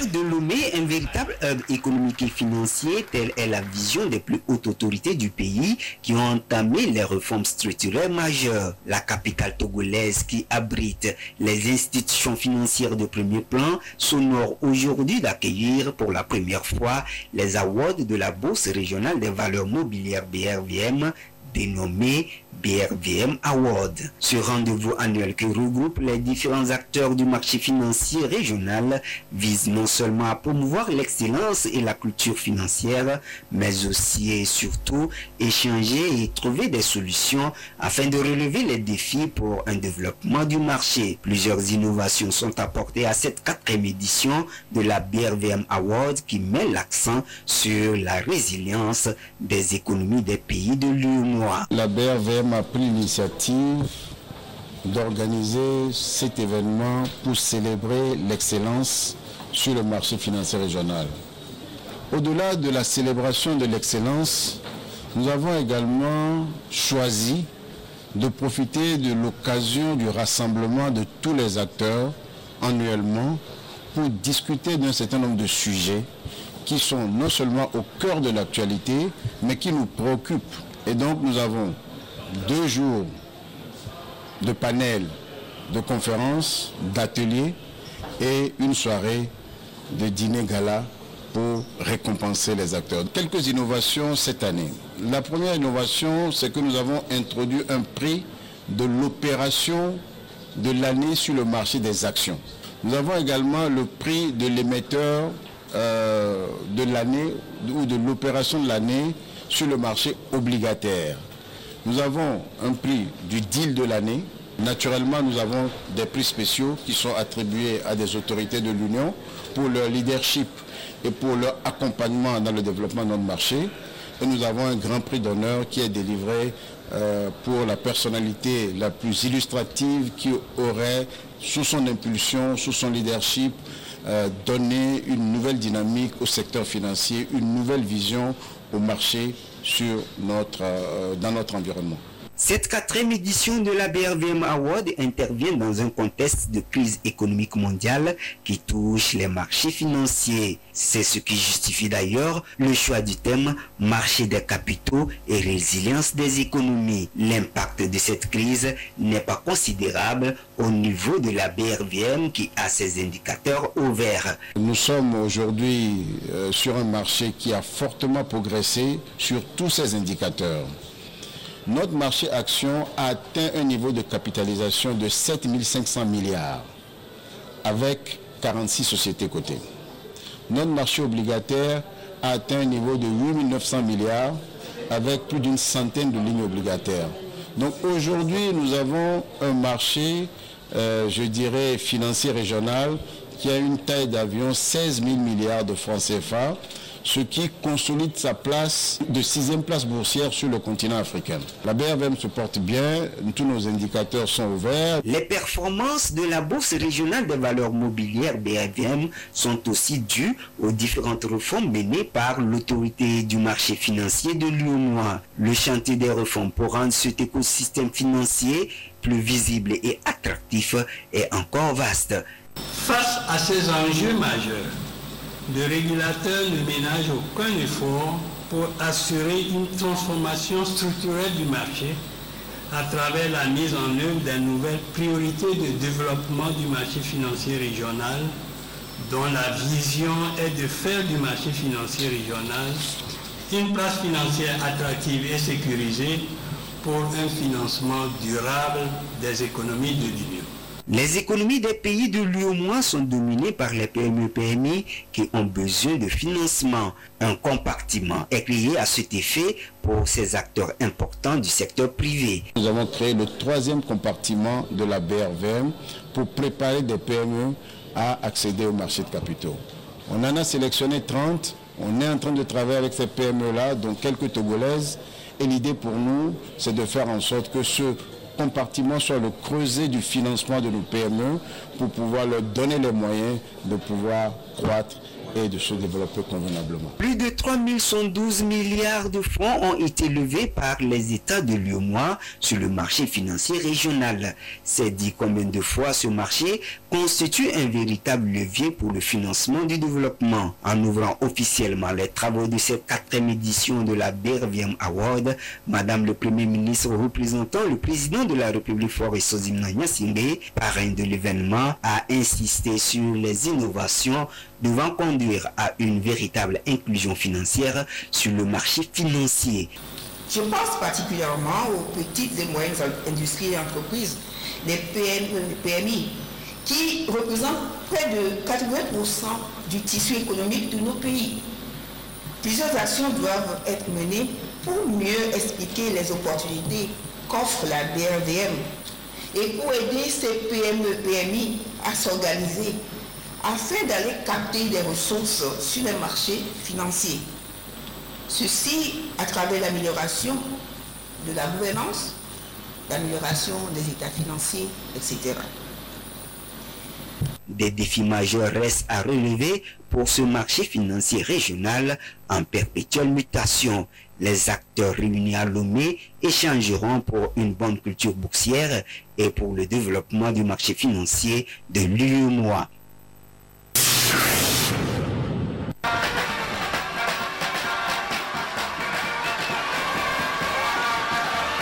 faire de Lomé un véritable hub économique et financier, telle est la vision des plus hautes autorités du pays qui ont entamé les réformes structurelles majeures. La capitale togolaise qui abrite les institutions financières de premier plan s'honore aujourd'hui d'accueillir pour la première fois les awards de la Bourse régionale des valeurs mobilières BRVM, dénommé BRVM Award. Ce rendez-vous annuel qui regroupe les différents acteurs du marché financier régional vise non seulement à promouvoir l'excellence et la culture financière, mais aussi et surtout échanger et trouver des solutions afin de relever les défis pour un développement du marché. Plusieurs innovations sont apportées à cette 4e édition de la BRVM Award qui met l'accent sur la résilience des économies des pays de l'UEMOA. La BRVM a pris l'initiative d'organiser cet événement pour célébrer l'excellence sur le marché financier régional. Au-delà de la célébration de l'excellence, nous avons également choisi de profiter de l'occasion du rassemblement de tous les acteurs annuellement pour discuter d'un certain nombre de sujets qui sont non seulement au cœur de l'actualité, mais qui nous préoccupent. Et donc nous avons 2 jours de panels, de conférences, d'ateliers et une soirée de dîner gala pour récompenser les acteurs. Quelques innovations cette année. La première innovation, c'est que nous avons introduit un prix de l'opération de l'année sur le marché des actions. Nous avons également le prix de l'émetteur de l'année ou de l'opération de l'année sur le marché obligataire. Nous avons un prix du deal de l'année. Naturellement, nous avons des prix spéciaux qui sont attribués à des autorités de l'Union pour leur leadership et pour leur accompagnement dans le développement de notre marché. Et nous avons un grand prix d'honneur qui est délivré pour la personnalité la plus illustrative qui aurait, sous son impulsion, sous son leadership, donné une nouvelle dynamique au secteur financier, une nouvelle vision au marché dans notre environnement. Cette 4e édition de la BRVM Award intervient dans un contexte de crise économique mondiale qui touche les marchés financiers. C'est ce qui justifie d'ailleurs le choix du thème « Marché des capitaux et résilience des économies ». L'impact de cette crise n'est pas considérable au niveau de la BRVM qui a ses indicateurs au vert. Nous sommes aujourd'hui sur un marché qui a fortement progressé sur tous ces indicateurs. Notre marché action a atteint un niveau de capitalisation de 7 500 milliards avec 46 sociétés cotées. Notre marché obligataire a atteint un niveau de 8 900 milliards avec plus d'une centaine de lignes obligataires. Donc aujourd'hui, nous avons un marché, je dirais, financier régional qui a une taille d'avion 16 000 milliards de francs CFA, ce qui consolide sa place de 6e place boursière sur le continent africain. La BRVM se porte bien, tous nos indicateurs sont ouverts. Les performances de la Bourse régionale des valeurs mobilières BRVM sont aussi dues aux différentes réformes menées par l'autorité du marché financier de l'UEMOA. Le chantier des réformes pour rendre cet écosystème financier plus visible et attractif est encore vaste. Face à ces enjeux majeurs, le régulateur ne ménage aucun effort pour assurer une transformation structurelle du marché à travers la mise en œuvre des nouvelles priorités de développement du marché financier régional, dont la vision est de faire du marché financier régional une place financière attractive et sécurisée pour un financement durable des économies de l'Union. Les économies des pays de l'UEMOA sont dominées par les PME-PMI qui ont besoin de financement. Un compartiment est créé à cet effet pour ces acteurs importants du secteur privé. Nous avons créé le 3e compartiment de la BRVM pour préparer des PME à accéder au marché de capitaux. On en a sélectionné 30. On est en train de travailler avec ces PME-là, dont quelques Togolaises. Et l'idée pour nous, c'est de faire en sorte que ce compartiment soit le creuset du financement de nos PME pour pouvoir leur donner les moyens de pouvoir croître et de se développer convenablement. Plus de 3112 milliards de francs ont été levés par les États de l'UEMOA sur le marché financier régional. C'est dit combien de fois ce marché constitue un véritable levier pour le financement du développement. En ouvrant officiellement les travaux de cette 4e édition de la Berviam Award, Madame le Premier ministre représentant le président de la République Faure Sozimna Gnassingbé, parrain de l'événement, a insisté sur les innovations devant conduire à une véritable inclusion financière sur le marché financier. Je pense particulièrement aux petites et moyennes industries et entreprises, les PME, les PMI, qui représentent près de 80% du tissu économique de nos pays. Plusieurs actions doivent être menées pour mieux expliquer les opportunités qu'offre la BRVM et pour aider ces PME, PMI à s'organiser afin d'aller capter des ressources sur les marchés financiers. Ceci à travers l'amélioration de la gouvernance, l'amélioration des états financiers, etc. Des défis majeurs restent à relever pour ce marché financier régional en perpétuelle mutation. Les acteurs réunis à Lomé échangeront pour une bonne culture boursière et pour le développement du marché financier de l'UEMOA.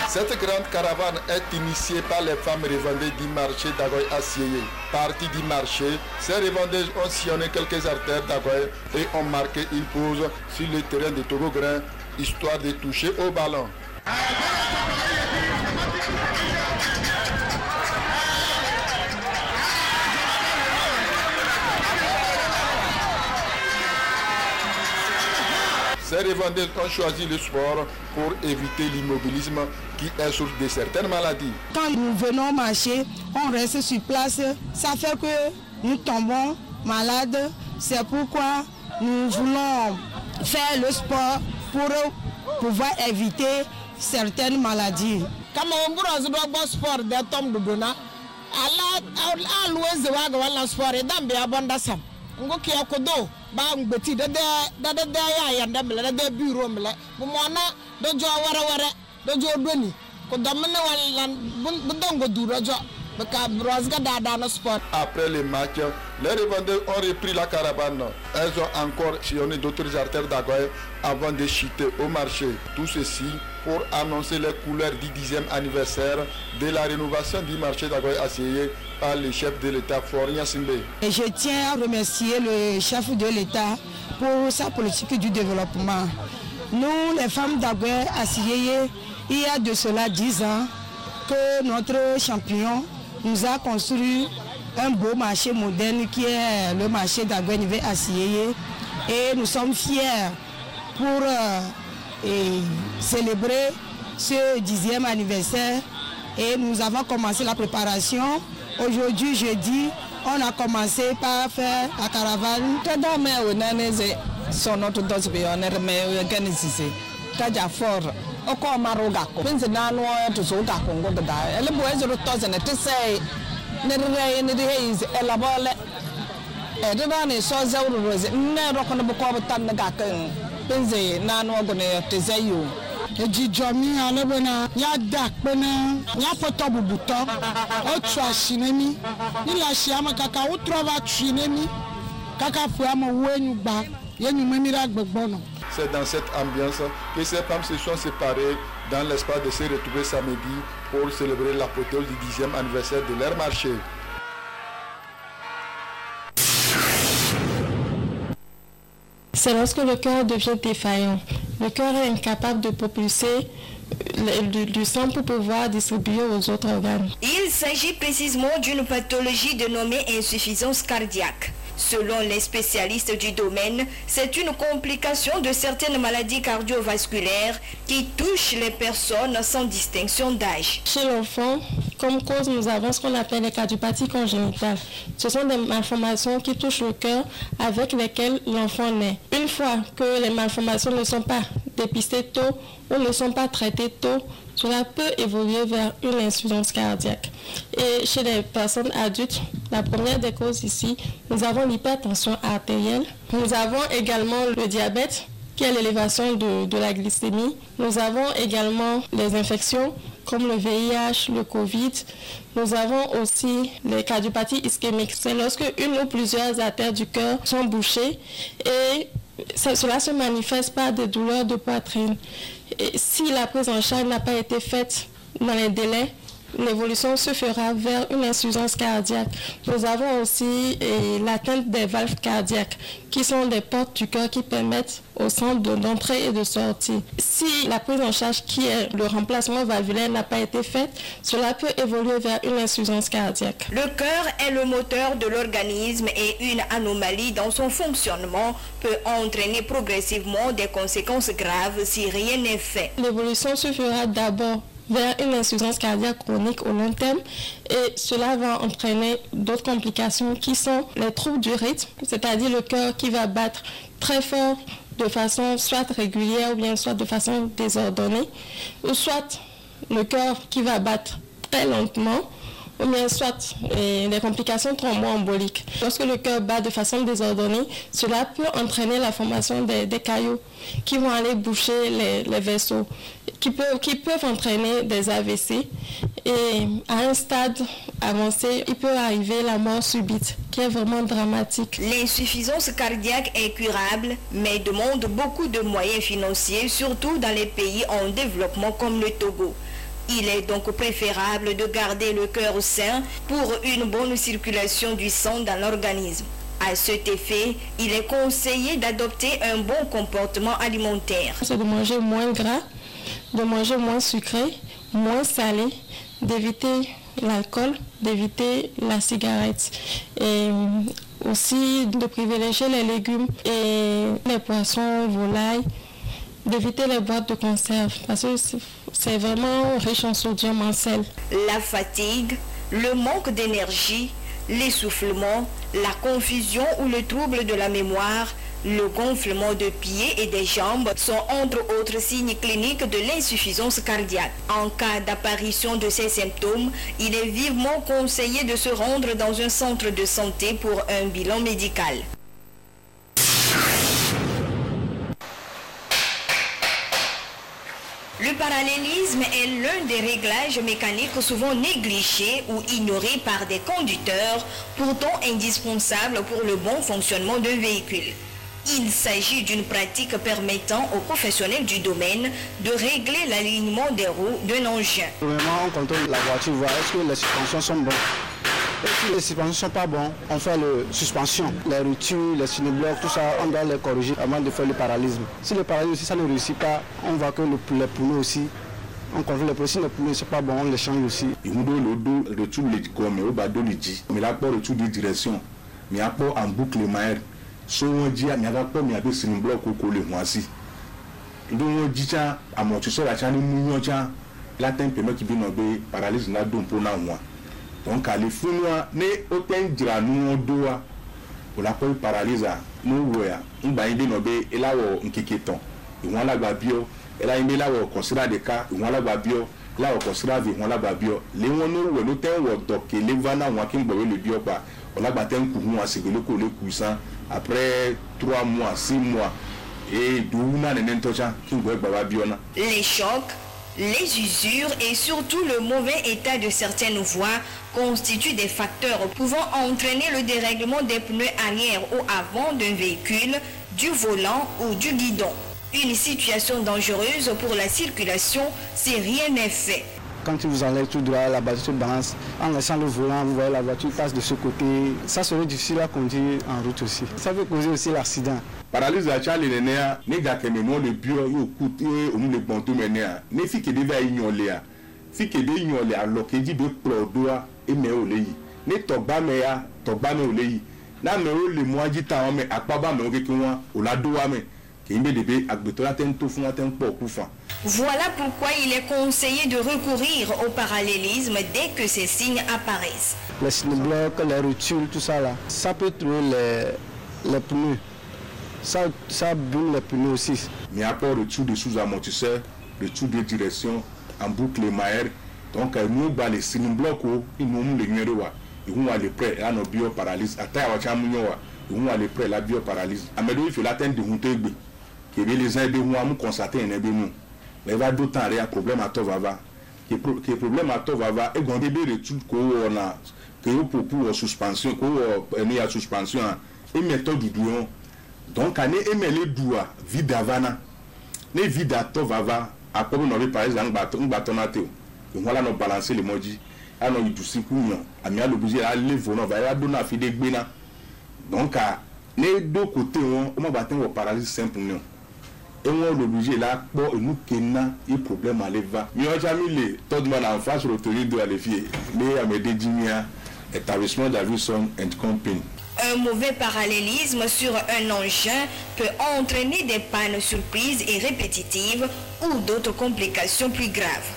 Cette grande caravane est initiée par les femmes revendeuses du marché d'Agoy Assieye. Partie du marché, ces revendeuses ont sillonné quelques artères d'Agoy et ont marqué une pause sur le terrain de Togo-Grain, histoire de toucher au ballon. Ces revendeurs ont choisi le sport pour éviter l'immobilisme qui est source de certaines maladies. Quand nous venons marcher, on reste sur place. Ça fait que nous tombons malades. C'est pourquoi nous voulons faire le sport pour pouvoir éviter certaines maladies. Comme on peut sport de tombe de dona, à l'ouest de Wagawala sport et d'Ambé Abondasam. On qui a codo. Bang beti da ya ya ndamle da bureau mle bu mona do jo wara do jo doni ko damne wala bu dongo duro jo baka brosga da no sport. Après le match, les revendeurs ont repris la caravane. Elles ont encore sillonné d'autres artères d'Agoy avant de chuter au marché. Tout ceci pour annoncer les couleurs du 10e anniversaire de la rénovation du marché d'Agoy Assieye par le chef de l'État Faure Gnassingbé. Je tiens à remercier le chef de l'État pour sa politique du développement. Nous, les femmes d'Agoy Assieye, il y a de cela 10 ans que notre champion nous a construit un beau marché moderne qui est le marché d'Agoy Assieye. Et nous sommes fiers pour célébrer ce 10e anniversaire. Et nous avons commencé la préparation. Aujourd'hui, jeudi, on a commencé par faire la caravane. Ejijomi alebena ya dakpena ya foto bubuto otu ashinemi nila shiama kaka utrova chinemi kaka fuama wenu gba yenu memira gbegbono. C'est dans cette ambiance que ces femmes se sont séparées dans l'espoir de se retrouver samedi pour célébrer l'apothéose du 10e anniversaire de leur marché. C'est lorsque le cœur devient défaillant. Le cœur est incapable de propulser du sang pour pouvoir distribuer aux autres organes. Il s'agit précisément d'une pathologie dénommée insuffisance cardiaque. Selon les spécialistes du domaine, c'est une complication de certaines maladies cardiovasculaires qui touchent les personnes sans distinction d'âge. Chez l'enfant, comme cause, nous avons ce qu'on appelle les cardiopathies congénitales. Ce sont des malformations qui touchent le cœur avec lesquelles l'enfant naît. Une fois que les malformations ne sont pas dépistées tôt ou ne sont pas traitées tôt, cela peut évoluer vers une insuffisance cardiaque. Et chez les personnes adultes, la première des causes ici, nous avons l'hypertension artérielle. Nous avons également le diabète, qui est l'élévation de la glycémie. Nous avons également les infections comme le VIH, le Covid. Nous avons aussi les cardiopathies ischémiques. C'est lorsque une ou plusieurs artères du cœur sont bouchées et cela se manifeste par des douleurs de poitrine. Et si la prise en charge n'a pas été faite dans les délais, l'évolution se fera vers une insuffisance cardiaque. Nous avons aussi l'atteinte des valves cardiaques, qui sont des portes du cœur qui permettent au centre d'entrée et de sortie. Si la prise en charge qui est le remplacement valvulaire n'a pas été faite, cela peut évoluer vers une insuffisance cardiaque. Le cœur est le moteur de l'organisme et une anomalie dans son fonctionnement peut entraîner progressivement des conséquences graves si rien n'est fait. L'évolution se fera d'abord vers une insuffisance cardiaque chronique au long terme et cela va entraîner d'autres complications qui sont les troubles du rythme, c'est-à-dire le cœur qui va battre très fort de façon soit régulière ou bien soit de façon désordonnée, ou soit le cœur qui va battre très lentement, ou bien soit des complications thromboemboliques. Lorsque le cœur bat de façon désordonnée, cela peut entraîner la formation des caillots qui vont aller boucher les vaisseaux, qui peuvent entraîner des AVC. Et à un stade avancé, il peut arriver la mort subite, qui est vraiment dramatique. L'insuffisance cardiaque est curable, mais demande beaucoup de moyens financiers, surtout dans les pays en développement comme le Togo. Il est donc préférable de garder le cœur sain pour une bonne circulation du sang dans l'organisme. À cet effet, il est conseillé d'adopter un bon comportement alimentaire. C'est de manger moins gras, de manger moins sucré, moins salé, d'éviter l'alcool, d'éviter la cigarette et aussi de privilégier les légumes et les poissons, volailles, d'éviter les boîtes de conserve parce que c'est vraiment riche en sodium, en sel. La fatigue, le manque d'énergie, l'essoufflement, la confusion ou le trouble de la mémoire, le gonflement de pieds et des jambes sont entre autres signes cliniques de l'insuffisance cardiaque. En cas d'apparition de ces symptômes, il est vivement conseillé de se rendre dans un centre de santé pour un bilan médical. Le parallélisme est l'un des réglages mécaniques souvent négligés ou ignorés par des conducteurs, pourtant indispensables pour le bon fonctionnement d'un véhicule. Il s'agit d'une pratique permettant aux professionnels du domaine de régler l'alignement des roues d'un engin. Premièrement, on contrôle la voiture, voir est-ce que les suspensions sont bonnes. Et si les suspensions ne sont pas bonnes, on fait la suspension. Les rotures, les cinéblocs, tout ça, on doit les corriger avant de faire le parallélisme. Si le parallélisme aussi, ça ne réussit pas, on voit que les pneus aussi, on contrôle les pneus. Si les pneus ne sont pas bons, on les change aussi. Il nous donne le dos, le retour de comme au bas de l'idée. Mais là, pas le retour de direction. Mais à pas en boucle maire. So on dit, mais à pas, mais à des cinéblocs au collé, moi aussi. Donc on dit, tiens, à mon tu sais, la chaîne mouillon, tiens, là, t'as un pneu qui vient de parallélisme, là, donc pour moi. Donc, à l'effet, ne aucun dira nous doit pour la paralyse nous voyons on va y nober et là on kikiton et on la babio et là il là on considère des cas on la babio là on considère on la babio les on nous nous t'es on donc les vana on qui boire le bio pas on la battre un coup moi c'est que le cousin après 3 mois 6 mois et douna nentocha qui boire babio na les chocs, les usures et surtout le mauvais état de certaines voies constituent des facteurs pouvant entraîner le dérèglement des pneus arrière ou avant d'un véhicule, du volant ou du guidon. Une situation dangereuse pour la circulation si rien n'est fait. Quand vous allez tout droit, la voiture balance, en laissant le volant, vous voyez la voiture passe de ce côté. Ça serait difficile à conduire en route aussi. Ça peut causer aussi l'accident. Paralyse à Charles Nénéa, n'est que le bureau, il coûte au monde de Bantou Ménéa. N'est fi que devait ignorer. Fi que devait ignorer alors qu'il dit de plodoa et mais au lait. N'est toba mea, toba me au lait. N'a me au le mois du temps, mais à quoi bas me au kékouan, au la doua me. Qui me débé à Betoraten tout fond à un peu coufant. Voilà pourquoi il est conseillé de recourir au parallélisme dès que ces signes apparaissent. Les cinéblocs, les rotules, tout ça là, ça peut trouver les pneus. Ça brûle les pneus aussi. Mais à part le tour de sous-amortisseur, le tour de direction, en boucle maire, donc nous avons les cinéblocs, ils nous ont les numéros, ils vont aller près, à nos bioparalyses, à taille à Chamoua, ils vont aller près la bioparalyse. À Médou, il faut l'atteindre de Moutébé, qui est les uns de moi, nous constater un ébénou. Mais il va d'autant aller un problème à Tovava. que problème à toi va et quand des études qu'on a que pour suspension qu'on a suspension et méthode du douan donc année les doua vide avana ne vide à toi va à comme on avait par exemple bâton à théo voilà nous balancer les modis à nous du 5 millions à mi à l'obligé à lever on va donner à fide gbena donc à les deux côtés on va atteindre paralysie simple non et on l'obligé là pour nous kenna il problème à l'eva mi on jamais les tout le monde en face retenir de aller fier mais à me dédigner établissement Davison and Company. Un mauvais parallélisme sur un engin peut entraîner des pannes surprises et répétitives ou d'autres complications plus graves.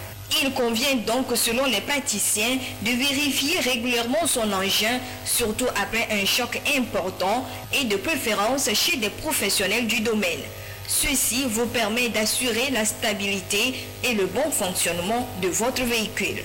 Il convient donc, selon les praticiens, de vérifier régulièrement son engin, surtout après un choc important et de préférence chez des professionnels du domaine. Ceci vous permet d'assurer la stabilité et le bon fonctionnement de votre véhicule.